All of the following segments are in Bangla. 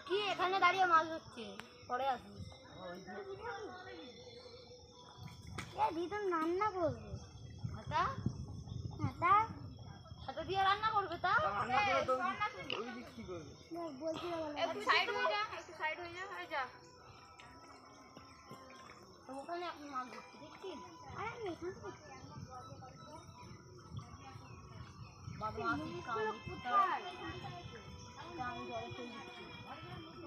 কি এখানে দাঁড়িয়ে মাছ হচ্ছে পরে আসবি রান্না করবে হাতা দিয়ে রান্না করবে তা একটু সাইড হয়ে যা ওখানে আপনি মাছ ধরতে দেখছিস বাবা আমি জলে চলে দিচ্ছি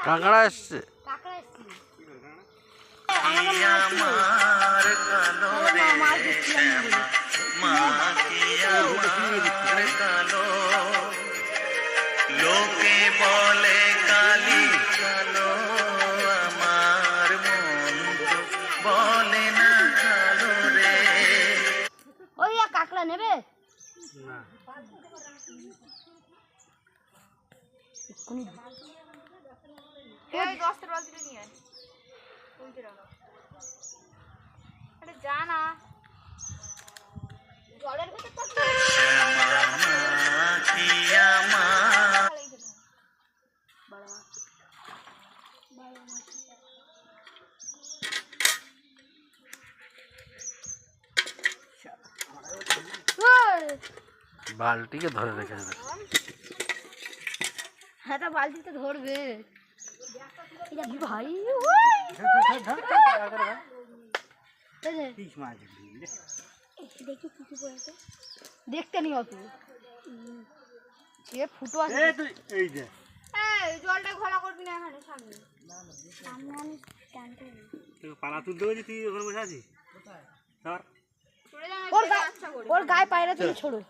কাঁকড়া এসছে। লোকে বলে কালি কালো আমার মন বলে না কালো রে। ওই কাঁকড়া নেবে না এই 10 টাকা বালতিটা নিয়ে আয় তুলতে রাখ আরে যা না জলের ভিতর তো বালতিকে ধরে রেখেছে। হ্যাঁ তা বালতিতে ধরবে ভাই দেখতে নি অত সে ফুটো আছে জলটা ঘোলা করবি না এখানে সামনে পালা তুলতে গেছি তুই ওখানে বসে আছিস ওর গায়ে পায়রা তুমি ছোড়ো